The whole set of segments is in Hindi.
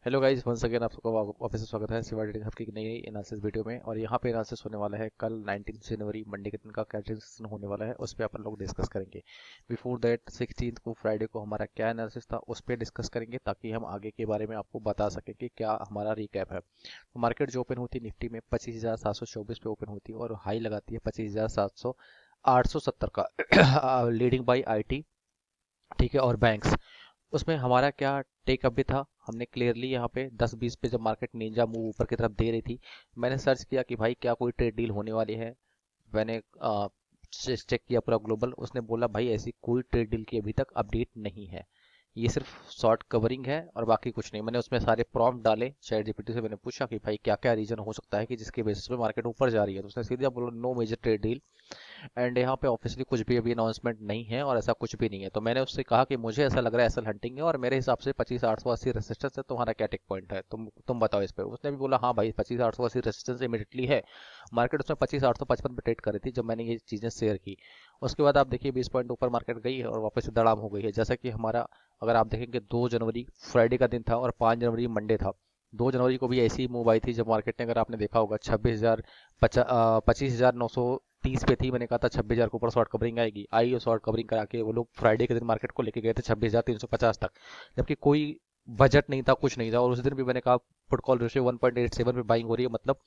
हेलो गाइस, वंस अगेन आप सबका वापस से स्वागत है सिवा ट्रेडिंग हब की एक नई एनालिसिस वीडियो में। और यहाँ पे एनालिसिस होने वाला है कल 19 जनवरी मंडे के दिन का क्या ट्रांजेक्शन होने वाला है, उस पर अपन लोग डिस्कस करेंगे। बिफोर दैट 16 को फ्राइडे को हमारा क्या एनालिसिस था उस पर डिस्कस करेंगे, ताकि हम आगे के बारे में आपको बता सकें कि क्या हमारा रिकैप है। तो मार्केट जो ओपन होती है निफ्टी में 25,724 पे ओपन होती है और हाई लगाती है 25,870 का लीडिंग बाई IT। ठीक है, और बैंक्स उसमें हमारा क्या टेक अप भी था। हमने क्लियरली यहाँ पे 10-20 पे जब मार्केट निंजा मूव ऊपर की तरफ दे रही थी, मैंने सर्च किया कि भाई क्या कोई ट्रेड डील होने वाली है। मैंने चेक किया पूरा ग्लोबल, उसने बोला भाई ऐसी कोई ट्रेड डील की अभी तक अपडेट नहीं है, ये सिर्फ शॉर्ट कवरिंग है और बाकी कुछ नहीं। मैंने उसमें सारे प्रॉम्प्ट डाले चैट जीपीटी से, मैंने पूछा कि भाई क्या क्या रीजन हो सकता है कि जिसके बेसिस पे मार्केट ऊपर जा रही है, तो उसने सीधा बोला no major trade deal. And यहाँ पे ऑफिशियली कुछ भी अभी अनाउंसमेंट नहीं है और ऐसा कुछ भी नहीं है। तो मैंने उससे कहा कि मुझे ऐसा लग रहा है एसएल हंटिंग है और मेरे हिसाब से 25,880 रेसिस्टेंस है, तुम्हारा क्या टेक पॉइंट है, तुम बताओ इस पे। उसने भी बोला हाँ भाई 25,880 रेसिस्टेंस इमीडिएटली है। मार्केट उसमें 25,855 पे ट्रेड कर रही थी जब मैंने ये चीज़ें शेयर की। उसके बाद आप देखिए 20 पॉइंट ऊपर मार्केट गई है और वापस से दड़ाम हो गई है। जैसा कि हमारा, अगर आप देखेंगे 2 जनवरी फ्राइडे का दिन था और 5 जनवरी मंडे था। 2 जनवरी को भी ऐसी मूव आई थी जब मार्केट ने, अगर आपने देखा होगा, 25,930 पे थी। मैंने कहा था 26,000 के ऊपर शॉर्ट कवरिंग आएगी, आई और शॉर्ट कवरिंग करा के वो लोग फ्राइडे के दिन मार्केट को लेके गए थे 26,350 तक, जबकि कोई बजट नहीं था, कुछ नहीं था। और उस दिन भी मैंने कहा पुट कॉल रेशियो 1.87 पे बाइंग हो रही है, मतलब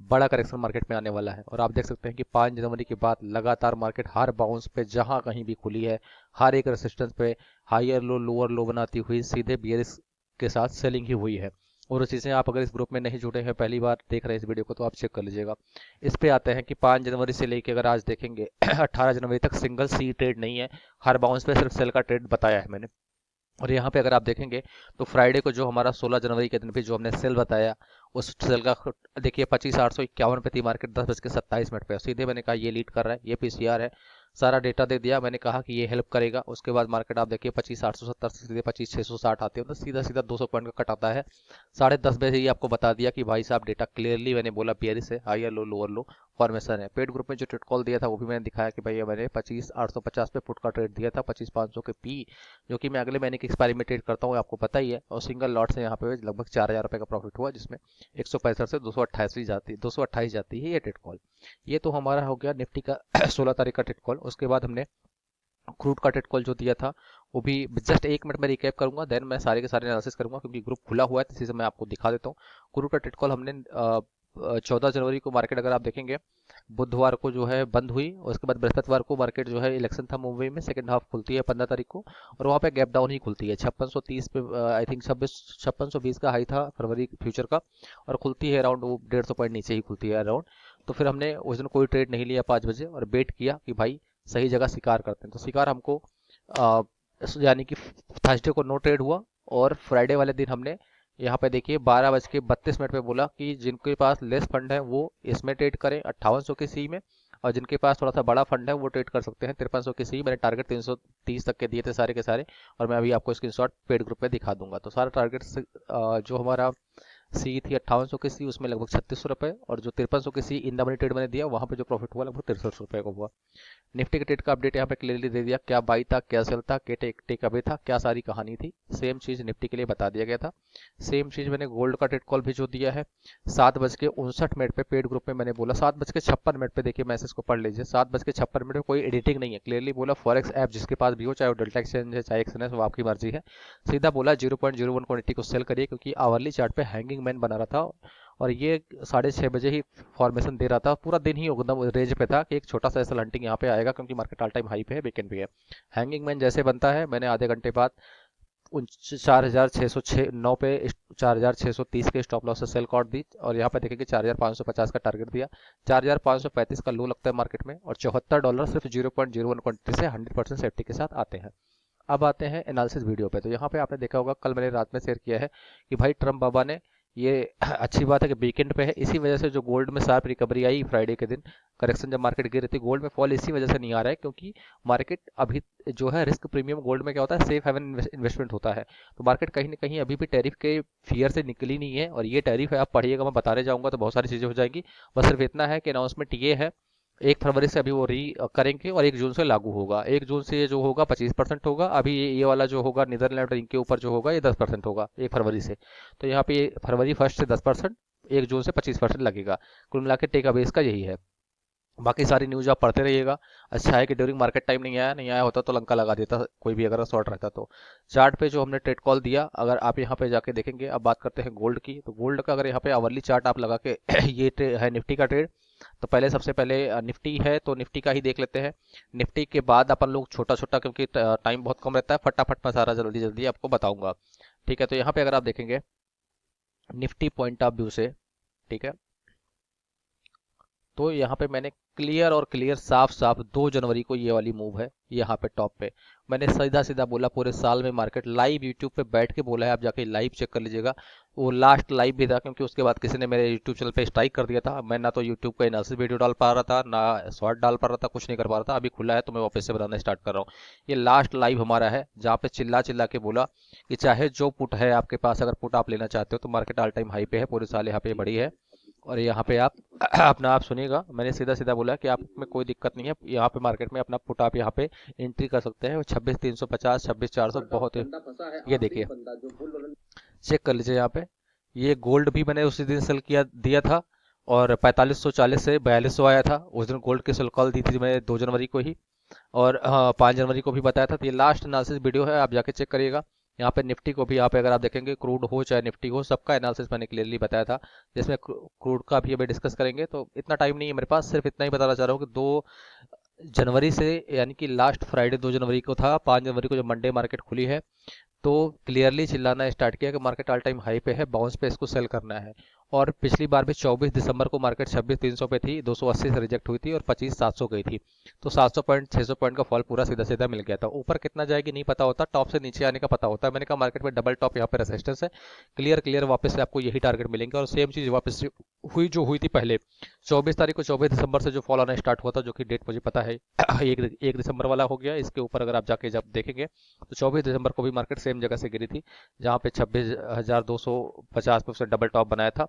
बड़ा करेक्शन मार्केट में आने वाला है। और आप देख सकते हैं कि 5 जनवरी के बाद लगातार मार्केट हर बाउंस पे जहां कहीं भी खुली है, हर एक रेसिस्टेंस पे हायर लो लोअर लो बनाती हुई सीधे बियरिश के साथ सेलिंग ही हुई है। और उसी से आप अगर इस ग्रुप में नहीं जुड़े हैं, पहली बार देख रहे हैं इस वीडियो को, तो आप चेक कर लीजिएगा। इस पे आते हैं कि 5 जनवरी से लेके अगर आज देखेंगे 18 जनवरी तक सिंगल सी ट्रेड नहीं है। हर बाउंस पे सिर्फ सेल का ट्रेड बताया है मैंने। और यहाँ पे अगर आप देखेंगे तो फ्राइडे को जो हमारा 16 जनवरी के दिन पे जो हमने सेल बताया, उस सेल का देखिए 25,851 पे थी मार्केट 10:27 पे। सीधे मैंने कहा ये लीड कर रहा है, ये पीसीआर है। सारा डेटा दे दिया, मैंने कहा कि ये हेल्प करेगा। उसके बाद मार्केट आप देखिए 25,870 से सीधे 25,660 आते हैं, तो सीधा सीधा 200 पॉइंट का कट आता है। 10:30 बजे ही आपको बता दिया कि भाई साहब डेटा क्लियरली, मैंने बोला बियरिश है, higher low lower low formation है। पेड ग्रुप में जो ट्रेड कॉल दिया था वो भी मैंने दिखाया कि भैया मैंने 25,850 पे पुट का ट्रेड दिया था 25,500 के पी, जो कि मैं अगले महीने की एक्सपायरी में ट्रेड करता हूँ, आपको पता ही है। और सिंगल लॉट से यहाँ पे लगभग 4,000 रुपये का प्रॉफिट हुआ, जिसमें 165 से 228 जाती है ये ट्रेड कॉल। ये तो हमारा हो गया निफ्टी का 16 तारीख का ट्रेड कॉल। उसके बाद हमने क्रूड का ट्रेड कॉल जो दिया था वो भी जस्ट 1 मिनट में रिकैप करूंगा, देन मैं सारे के सारे एनालिसिस करूंगा, क्योंकि ग्रुप खुला हुआ है तो इसी से मैं आपको दिखा देता हूँ। क्रूड का ट्रेड कॉल हमने 14 जनवरी को मार्केट, अगर आप देखेंगे, बुधवार को जो है बंद हुई। उसके बाद बृहस्पतिवार को मार्केट जो है, इलेक्शन था मुंबई में, सेकंड हाफ खुलती है 15 तारीख को, और वहाँ पे गैप डाउन ही खुलती है 5630 पे। आई थिंक 5620 का हाई था फरवरी फ्यूचर का, और खुलती है अराउंड वो 150 पॉइंट नीचे ही खुलती है अराउंड। तो फिर हमने उस दिन कोई ट्रेड नहीं लिया 5 बजे, और वेट किया कि भाई सही जगह शिकार करते हैं। तो शिकार हमको अ, यानी कि थर्सडे को नो ट्रेड हुआ। और फ्राइडे वाले दिन हमने यहाँ पे देखिए 12:32 पे बोला कि जिनके पास लेस फंड है वो इसमें ट्रेड करें 5800 के सी में, और जिनके पास थोड़ा सा बड़ा फंड है वो ट्रेड कर सकते हैं 5300 के सी। मैंने टारगेट 330 तक के दिए थे सारे के सारे, और मैं अभी आपको स्क्रीनशॉट पेड ग्रुप पे दिखा दूंगा। तो सारा टारगेट जो हमारा सी थी 5800 की सी, उसमें लगभग 3600 रुपये, और जो 5300 की सी इन द मनी ट्रेड मैंने दिया वहाँ पे जो प्रॉफिट हुआ लगभग 63 रुपये का हुआ। निफ्टी के ट्रेड का अपडेट यहाँ पे क्लियरली दे दिया, क्या बाई था, क्या सेल था, क्या टेक अवे था, क्या सारी कहानी थी। सेम चीज निफ्टी के लिए बता दिया गया था। सेम चीज मैंने गोल्ड का ट्रेड कॉल भी जो दिया है 7:59 पे पेड ग्रुप में मैंने बोला। 7:56 पे देखिए मैसेज को पढ़ लीजिए, 7:56 पे कोई एडिटिंग नहीं है, क्लियरली बोला फॉरेक्स ऐप जिसके पास भी हो, चाहे वो डेल्टा एक्सचेंज है चाहे एक्सचेंज है, वो आपकी मर्जी है। सीधा बोला 0.01 क्वांटिटी को सेल करिए, क्योंकि आवरली चार्ट पे हैंगिंग मैन बना रहा था, और ये 6:30 बजे ही फॉर्मेशन दे रहा था। पूरा दिन ही एकदम रेंज पे था कि एक छोटा सा एसल हंटिंग यहाँ पे आएगा, क्योंकि मार्केट ऑल टाइम हाई पे है, वीकेंड पे है। हैंगिंग मैन जैसे बनता है, मैंने आधे घंटे बाद 4,609 पे 4,630 के स्टॉप लॉस से सेल कॉट दी, और यहाँ पे देखेंगे 4,550 का टारगेट दिया। 4,535 का लो लगता है मार्केट में, और $74 सिर्फ 0.01 क्वांटिटी से 100% सेफ्टी के साथ आते हैं। अब आते हैं एनालिसिस वीडियो पे। तो यहाँ पे आपने देखा होगा, कल मैंने रात में शेयर किया है कि भाई ट्रम्प बाबा ने, ये अच्छी बात है कि वीकेंड पे है, इसी वजह से जो गोल्ड में शार्प रिकवरी आई फ्राइडे के दिन, करेक्शन जब मार्केट गिर रही थी, गोल्ड में फॉल इसी वजह से नहीं आ रहा है, क्योंकि मार्केट अभी जो है रिस्क प्रीमियम गोल्ड में क्या होता है, सेफ हेवन इन्वेस्टमेंट होता है। तो मार्केट कहीं ना कहीं अभी भी टैरिफ के फियर से निकली नहीं है, और ये टैरिफ है, आप पढ़िएगा, मैं बताने जाऊंगा तो बहुत सारी चीजें हो जाएंगी। बस सिर्फ इतना है कि अनाउंसमेंट ये है एक फरवरी से अभी वो री करेंगे और 1 जून से लागू होगा। 1 जून से ये जो होगा 25% होगा। अभी ये वाला जो होगा नीदरलैंड और इनके ऊपर जो होगा ये 10% होगा 1 फरवरी से। तो यहाँ पे फरवरी 1 से 10%, 1 जून से 25% लगेगा। कुल मिला के टेक अवे इसका यही है। बाकी सारी न्यूज़ आप पढ़ते रहिएगा। अच्छा है कि ड्यूरिंग मार्केट टाइम नहीं आया होता तो लंका लगा देता कोई भी अगर शॉर्ट रहता तो। चार्ट पे जो हमने ट्रेड कॉल दिया, अगर आप यहाँ पे जाके देखेंगे, अब बात करते हैं गोल्ड की। तो गोल्ड का अगर यहाँ पे आवरली चार्ट आप लगा के ये है निफ्टी का ट्रेड। तो पहले सबसे पहले निफ्टी है तो निफ्टी का ही देख लेते हैं। निफ्टी के बाद अपन लोग छोटा छोटा, क्योंकि टाइम बहुत कम रहता है, फटाफट मैं सारा जल्दी जल्दी आपको बताऊंगा। ठीक है, तो यहाँ पे अगर आप देखेंगे निफ्टी पॉइंट ऑफ व्यू से, ठीक है, तो यहाँ पे मैंने क्लियर और क्लियर साफ साफ 2 जनवरी को ये वाली मूव है यहाँ पे टॉप पे। मैंने सीधा सीधा बोला पूरे साल में मार्केट लाइव यूट्यूब पे बैठ के बोला है, आप जाके लाइव चेक कर लीजिएगा। वो लास्ट लाइव भी था, क्योंकि उसके बाद किसी ने मेरे यूट्यूब चैनल पे स्ट्राइक कर दिया था। मैं ना तो यूट्यूब का एनालिसिस वीडियो डाल पा रहा था, ना शॉर्ट डाल पा रहा था, कुछ नहीं कर पा रहा था। अभी खुला है तो मैं वापस से बनाना स्टार्ट कर रहा हूँ। ये लास्ट लाइव हमारा है जहाँ पे चिल्ला चिल्ला के बोला कि चाहे जो पुट है आपके पास, अगर पुट आप लेना चाहते हो तो मार्केट ऑल टाइम हाई पे है, पूरे साल यहाँ पे बढ़ी है। और यहाँ पे आप अपना आप सुनिएगा, मैंने सीधा सीधा बोला कि आप में कोई दिक्कत नहीं है, यहाँ पे मार्केट में अपना पुट आप यहाँ पे एंट्री कर सकते हैं। 26,350, 26,400 बहुत है। ये देखिए, चेक कर लीजिए यहाँ पे। ये गोल्ड भी मैंने उसी दिन सेल किया दिया था, और 4540 से 4200 आया था। उस दिन गोल्ड की सेल कॉल दी थी मैंने 2 जनवरी को ही, और 5 जनवरी को भी बताया था। तो ये लास्ट एनालिसिस वीडियो है, आप जाके चेक करिएगा। यहाँ पे निफ्टी को भी यहाँ पे अगर आप देखेंगे, क्रूड हो चाहे निफ्टी हो, सबका एनालिसिस मैंने क्लियरली बताया था, जिसमें क्रूड का भी अभी डिस्कस करेंगे। तो इतना टाइम नहीं है मेरे पास, सिर्फ इतना ही बताना चाह रहा हूँ कि 2 जनवरी से, यानी कि लास्ट फ्राइडे 2 जनवरी को था, 5 जनवरी को जब मंडे मार्केट खुली है, तो क्लियरली चिल्लाना स्टार्ट किया कि मार्केट ऑल टाइम हाई पे है, बाउंस पे इसको सेल करना है। और पिछली बार भी 24 दिसंबर को मार्केट 26,300 पे थी, 280 से रिजेक्ट हुई थी और 25,700 गई थी। तो 700 पॉइंट 600 पॉइंट का फॉल पूरा सीधा सीधा मिल गया था। ऊपर कितना जाएगी नहीं पता होता, टॉप से नीचे आने का पता होता है। मैंने कहा मार्केट में डबल टॉप यहाँ पे रेसिस्टेंस है, क्लियर क्लियर वापस से आपको यही टारगेट मिलेंगे। और सेम चीज वापस हुई जो हुई थी पहले 24 तारीख को, 24 दिसंबर से जो फॉल आना स्टार्ट हुआ था, जो कि डेट मुझे पता है, एक दिसंबर वाला हो गया। इसके ऊपर अगर आप जाके जब देखेंगे तो 24 दिसंबर को भी मार्केट सेम जगह से गिरी थी, जहाँ पे 26,250 पे उसने डबल टॉप बनाया था।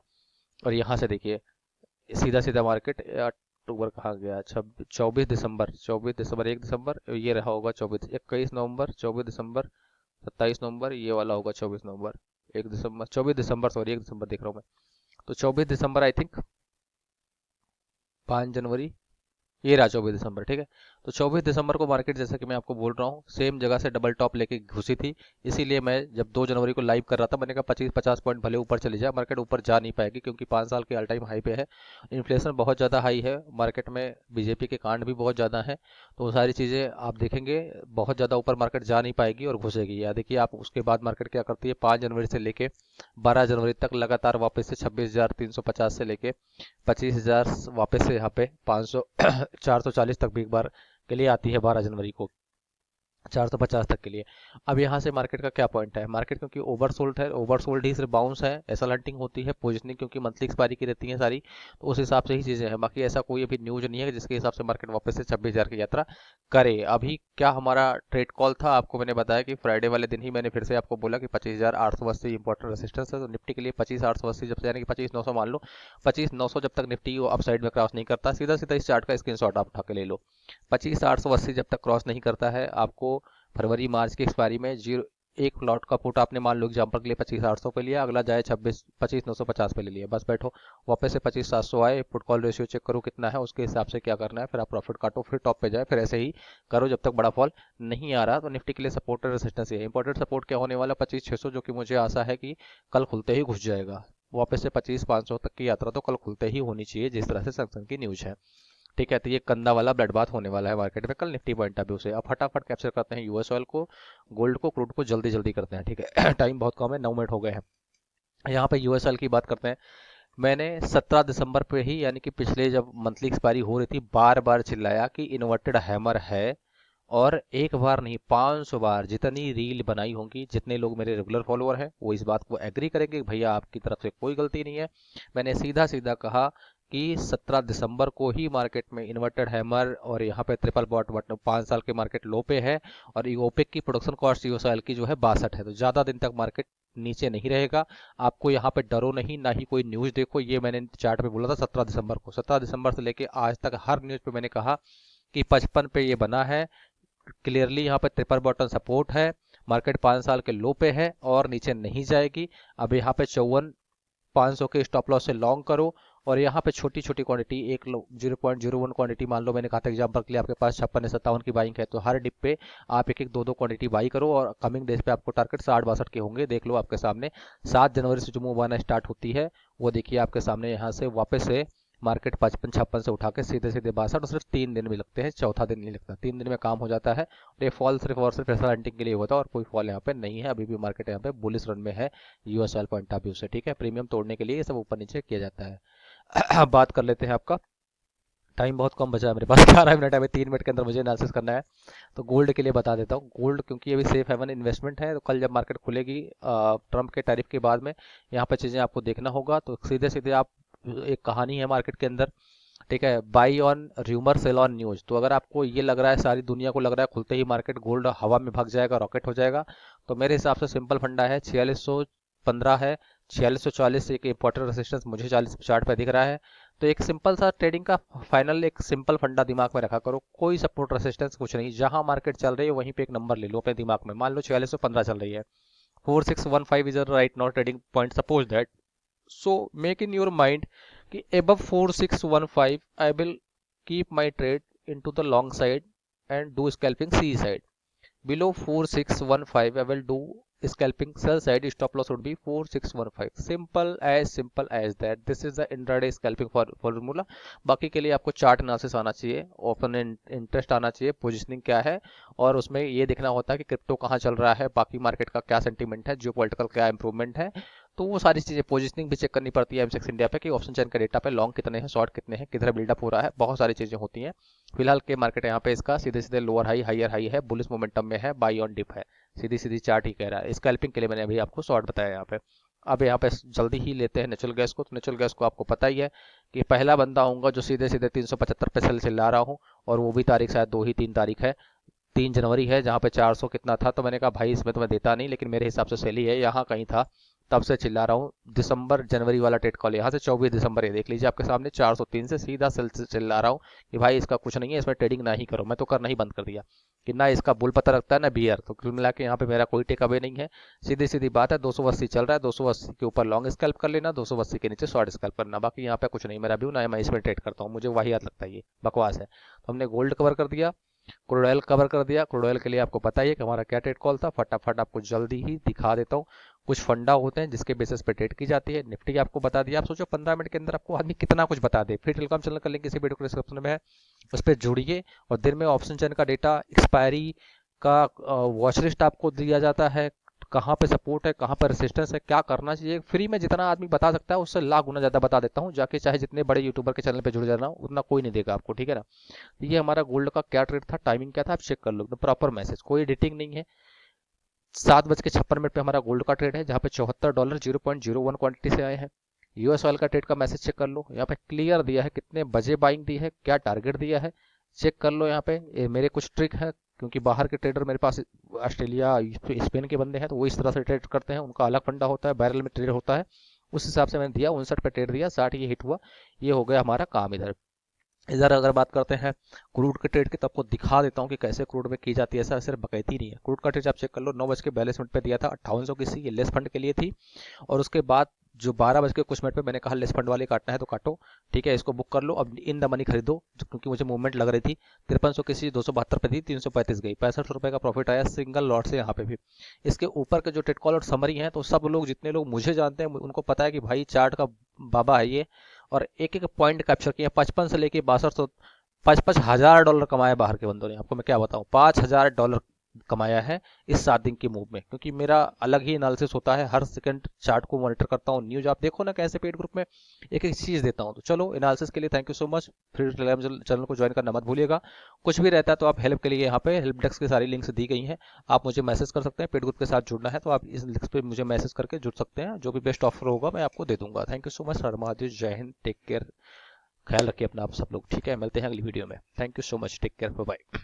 और यहाँ से देखिए सीधा सीधा मार्केट अक्टूबर कहाँ गया, 24 दिसंबर, 24 दिसंबर, 1 दिसंबर ये रहा होगा, 21 नवंबर, 24 दिसंबर, 27 नवंबर ये वाला होगा, 24 नवंबर, 1 दिसंबर, 24 दिसंबर, सॉरी 1 दिसंबर देख रहा हूँ मैं। तो 24 दिसंबर आई थिंक, 5 जनवरी, ये रहा 24 दिसंबर, ठीक है। तो 24 दिसंबर को मार्केट, जैसा कि मैं आपको बोल रहा हूँ, सेम जगह से डबल टॉप लेके घुसी थी। इसीलिए मैं जब 2 जनवरी को लाइव कर रहा था, मैंने कहा 25-50 पॉइंट भले ऊपर चली जाए, मार्केट ऊपर जा नहीं पाएगी, क्योंकि 5 साल के ऑल टाइम हाई पे है। इन्फ्लेशन बहुत ज़्यादा हाई है मार्केट में, बीजेपी के कांड भी बहुत ज़्यादा है। तो वो सारी चीज़ें आप देखेंगे, बहुत ज़्यादा ऊपर मार्केट जा नहीं पाएगी और घुसेगी। या देखिए आप उसके बाद मार्केट क्या करती है, 5 जनवरी से लेके 12 जनवरी तक लगातार वापस से 26,350 से लेके 25,000 वापस से यहाँ पे 500 440 तक भी एक बार के लिए आती है 12 जनवरी को, 450 तक के लिए। अब यहाँ से मार्केट का क्या पॉइंट है, मार्केट क्योंकि ओवरसोल्ड है, ओवरसोल्ड ही सिर्फ बाउंस है, एसल हंटिंग होती है, पोजिशनिंग क्योंकि मंथली एक्सपायरी की रहती है सारी, तो उस हिसाब से ही चीजें हैं। बाकी ऐसा कोई अभी न्यूज नहीं है जिसके हिसाब से मार्केट वापस से 26,000 की यात्रा करे। अभी क्या हमारा ट्रेड कॉल था, आपको मैंने बताया कि फ्राइडे वाले दिन ही मैंने फिर से आपको बोला कि 25,880 इंपॉर्टेंट रेसिस्टेंस है। तो निफ्टी के लिए 25,880 जब से, यानी कि 25,900 मान लो, 25,900 जब तक निफ्टी अप साइड में क्रॉस नहीं करता, सीधा सीधा इस चार्ट का स्क्रीनशॉट आप उठा के ले लो। 25,880 जब तक क्रॉस नहीं करता है, आपको फरवरी मार्च की एक्सपायरी में जीरो, एक लॉट का पुट आपने मान लो एग्जाम्पल के लिए 25,800 पे लिया, अगला जाए 25,950 पे ले लिया, बस बैठो, वापस से 25,700 आए, पुट कॉल रेशियो चेक करो कितना है, उसके हिसाब से क्या करना है, फिर आप प्रॉफिट काटो, फिर टॉप पे जाए, फिर ऐसे ही करो जब तक बड़ा फॉल नहीं आ रहा। तो निफ्टी के लिए सपोर्ट और रेजिस्टेंस है। इंपॉर्टेंट सपोर्ट क्या होने वाला, 25,600, जो कि मुझे आशा है कि कल खुलते ही घुस जाएगा। वापस से 25,500 तक की यात्रा तो कल खुलते ही होनी चाहिए, जिस तरह से सैमसंग की न्यूज है। ठीक है, तो ये कंधा वाला ब्लड बाथ होने वाला है मार्केट में कल निफ्टी पॉइंट ऑफ व्यू से। अब फटाफट कैप्चर करते हैं यूएस ऑयल को, गोल्ड को, क्रूड को, जल्दी जल्दी करते हैं, ठीक है। टाइम बहुत कम है, 9 मिनट हो गए हैं। यहाँ पे यूएस ऑयल की बात करते हैं। मैंने 17 दिसंबर पे ही, यानी कि पिछले जब मंथली एक्सपायरी हो रही थी, बार बार चिल्लाया कि इन्वर्टेड हैमर है। और एक बार नहीं, 500 बार, जितनी रील बनाई होंगी, जितने लोग मेरे रेगुलर फॉलोअर हैं वो इस बात को एग्री करेंगे कि भैया आपकी तरफ से कोई गलती नहीं है। मैंने सीधा सीधा कहा कि 17 दिसंबर को ही मार्केट में इन्वर्टेड हैमर, और यहाँ पे ट्रिपल बॉट 5 साल के मार्केट लो पे है, और ओपेक की प्रोडक्शन कॉस्ट यूएस ऑयल की जो है 62 है। तो ज़्यादा दिन तक मार्केट नीचे नहीं रहेगा। आपको यहाँ पे डरो नहीं, ना ही कोई न्यूज़ देखो। ये मैंने चार्ट पे बोला था 17 दिसंबर को, 17 दिसंबर से लेके आज तक हर न्यूज़ पे मैंने कहा कि 55 पे ये बना है क्लियरली। यहाँ पे ट्रिपल बॉटम सपोर्ट है, मार्केट 5 साल के लो पे है और नीचे नहीं जाएगी। अब यहाँ पे 54,500 के स्टॉप लॉस से लॉन्ग करो और यहाँ पे छोटी छोटी क्वांटिटी, एक 0.01 क्वांटिटी मान लो, मैंने कहा था एग्जांपल के लिए आपके पास 56 57 की बाइंग है तो हर डिप पे आप एक एक दो दो क्वांटिटी बाई करो और कमिंग डेज पे आपको टारगेट 60 62 के होंगे। देख लो आपके सामने 7 जनवरी से जो मूव आना स्टार्ट होती है वो देखिए आपके सामने, यहाँ से वापस से मार्केट 55 56 से उठा के सीधे सीधे 62, और सिर्फ 3 दिन भी लगते हैं, चौथा दिन नहीं लगता, 3 दिन में काम हो जाता है। और ये फॉल सिर्फ और सिर्फ ऐसा हंटिंग के लिए होता है और कोई फॉल यहाँ पे नहीं है। अभी भी मार्केट यहाँ पे बुलिश रन में है US oil point of view से, ठीक है। प्रीमियम तोड़ने के लिए ये सब ऊपर नीचे किया जाता है। अब बात कर लेते हैं, आपका टाइम बहुत कम बचा है मेरे पास, 11 मिनट है, 3 मिनट के अंदर मुझे एनालिसिस करना है। तो गोल्ड के लिए बता देता हूँ, गोल्ड क्योंकि ये भी सेफ हेवन इन्वेस्टमेंट है, तो कल जब मार्केट खुलेगी ट्रम्प के टैरिफ के बाद में यहाँ पर चीज़ें आपको देखना होगा। तो सीधे सीधे आप, एक कहानी है मार्केट के अंदर, ठीक है, buy on rumour sell on news. तो अगर आपको ये लग रहा है, सारी दुनिया को लग रहा है खुलते ही मार्केट गोल्ड हवा में भाग जाएगा, रॉकेट हो जाएगा, तो मेरे हिसाब से सिंपल फंडा है, 4615 है, 4640 एक इंपॉर्टेंट रेजिस्टेंस मुझे 40 चार्ट पे दिख रहा है। तो एक सिंपल सा ट्रेडिंग का फाइनल एक सिंपल फंडा दिमाग में रखा करो, कोई सपोर्ट रेजिस्टेंस कुछ नहीं, जहां मार्केट चल रही है वहीं पे एक नंबर ले लो अपने दिमाग में। मान लो 4615 चल रही है, 4615 is right now trading point, suppose that. So make in your mind कि above 4615 I will keep my trade into the long side and do scalping C side. Below 4615 I will do scalping sell side, stop loss would be 4615. Simple as that. This is the intraday scalping formula. बाकी के लिए आपको चार्ट एनालिसिस आना चाहिए, ओपन इंटरेस्ट आना चाहिए, पोजिशनिंग क्या है, और उसमें ये देखना होता है कि क्रिप्टो कहाँ चल रहा है, बाकी मार्केट का क्या सेंटीमेंट है, जियोपॉलिटिकल क्या इंप्रूवमेंट है। तो वो सारी चीज़ें, पोजिशनिंग भी चेक करनी पड़ती है एमसेक्स इंडिया पे कि ऑप्शन चेन का डेटा पे लॉन्ग कितने हैं, शॉर्ट कितने हैं, किधर बिल्डअप हो रहा है, बहुत सारी चीज़ें होती हैं। फिलहाल के मार्केट यहाँ पे इसका सीधे सीधे लोअर हाई हायर हाई है, बुलिश मोमेंटम में है, बाई ऑन डिप है, सीधी सीधी चार्ट ही कह रहा है। स्कैल्पिंग के लिए मैंने अभी आपको शॉर्ट बताया यहाँ पे। अब यहाँ पे जल्दी ही लेते हैं नेचुरल गैस को। तो नेचुरल गैस को आपको पता ही है कि पहला बंदा होऊंगा जो सीधे सीधे 375 पे सेल ला रहा हूँ, और वो भी तारीख शायद 2 ही 3 तारीख है, 3 जनवरी है, जहाँ पे 400 कितना था। तो मैंने कहा भाई इसमें तो मैं देता नहीं, लेकिन मेरे हिसाब से सेल ही है, यहाँ कहीं था, तब से चिल्ला रहा हूँ। दिसंबर जनवरी वाला ट्रेड कॉल यहाँ से 24 दिसंबर, ये देख लीजिए आपके सामने 403 से सीधा सेल से चिल्ला रहा हूँ कि भाई इसका कुछ नहीं है, इसमें ट्रेडिंग ना ही करो। मैं तो करना ही बंद कर दिया कि ना इसका बुल पता रखता है ना बियर। तो कुल मिला के यहाँ पे मेरा कोई टेक अवे नहीं है, सीधी सीधी बात है। 280 चल रहा है, 280 के ऊपर लॉन्ग स्कैल्प कर लेना, 280 के नीचे शॉर्ट स्कैल्प करना, बाकी यहाँ पे कुछ नहीं। मेरा व्यू ना मैं इसमें ट्रेड करता हूँ, मुझे वाहियात लगता है, ये बकवास है। तो हमने गोल्ड कवर कर दिया, क्रूड ऑयल कवर कर दिया। क्रूड ऑयल के लिए आपको पता ही है कि हमारा क्या ट्रेड कॉल था, फटाफट आपको जल्दी ही दिखा देता हूँ। कुछ फंडा होते हैं जिसके बेसिस पे ट्रेड की जाती है। निफ्टी आपको बता दिया। आप सोचो 15 मिनट के अंदर आपको आदमी कितना कुछ बता दे। फिर टेलीकॉम चैनल का लिंक किसी वीडियो डिस्क्रिप्शन में है, उस पर जुड़िए। और दिन में ऑप्शन चैन का डेटा, एक्सपायरी का वॉच लिस्ट आपको दिया जाता है, कहाँ पे सपोर्ट है, कहाँ पर रेसिस्टेंस है, क्या करना चाहिए। फ्री में जितना आदमी बता सकता है उससे लाख गुना ज़्यादा बता देता हूँ, जाके चाहे जितने बड़े यूट्यूबर के चैनल पे जुड़ जाना उतना कोई नहीं देगा आपको, ठीक है ना। ये हमारा गोल्ड का क्या ट्रेड था, टाइमिंग क्या था, आप चेक कर लो, एकदम प्रॉपर मैसेज, कोई एडिटिंग नहीं है। 7:56 पे हमारा गोल्ड का ट्रेड है, जहाँ पे $74 0.01 क्वांटिटी से आए हैं। यूएस ऑयल का ट्रेड का मैसेज चेक कर लो, यहाँ पे क्लियर दिया है कितने बजे बाइंग दी है, क्या टारगेट दिया है, चेक कर लो। यहाँ पे मेरे कुछ ट्रिक है, क्योंकि बाहर के ट्रेडर मेरे पास ऑस्ट्रेलिया स्पेन के बंदे हैं, तो वो इस तरह से ट्रेड करते हैं, उनका अलग फंडा होता है, बैरल में ट्रेड होता है। उस हिसाब से मैंने दिया, 59 पे ट्रेड दिया, 60 ये हिट हुआ, ये हो गया हमारा काम। इधर इधर अगर बात करते हैं क्रूड के ट्रेड की, तो आपको दिखा देता हूँ कि कैसे क्रूड में की जाती है। ऐसा सिर्फ बकैती नहीं है। क्रूड का ट्रेड आप चेक कर लो, 9:42 पे दिया था, 5800 की सी, ये लेस फंड के लिए थी। और उसके बाद जो 12 कुछ मिनट पे मैंने कहा लेस फंड वाले काटना है तो काटो, ठीक है, इसको बुक कर लो। अब इन द मनी खरीदो, क्योंकि मुझे मूवमेंट लग रही थी। 5300 की सी 272 पे थी, 335 गई, 65 रुपए का प्रॉफिट आया सिंगल लॉट से यहाँ पे भी। इसके ऊपर के जो ट्रेड कॉल और समरी है, तो सब लोग, जितने लोग मुझे जानते हैं, उनको पता है कि भाई चार्ट का बाबा है ये, और एक एक पॉइंट कैप्चर किया। 55 से लेके 62, $5,000 कमाया बाहर के बंदों ने। आपको मैं क्या बताऊं, $5,000 कमाया है इस 7 दिन की मूव में, क्योंकि मेरा अलग ही एनालिसिस होता है, हर सेकंड चार्ट को मॉनिटर करता हूँ। न्यूज आप देखो ना कैसे पेड ग्रुप में एक एक चीज देता हूँ। तो चलो, एनालिसिस के लिए थैंक यू सो मच। फिर टेलीग्राम चैनल को ज्वाइन करना मत भूलिएगा। कुछ भी रहता है तो आप हेल्प के लिए यहाँ पे हेल्प डेस्क की सारी लिंक्स दी गई हैं, आप मुझे मैसेज कर सकते हैं। पेड ग्रुप के साथ जुड़ना है तो आप इस लिंक्स पे मुझे मैसेज करके जुड़ सकते हैं, जो भी बेस्ट ऑफर होगा मैं आपको दे दूंगा। Thank you so much. हर महादेव, जय हिंद, टेक केयर, ख्याल रखिए अपना आप सब लोग, ठीक है। मिलते हैं अगली वीडियो में। Thank you so much, take care, bye bye.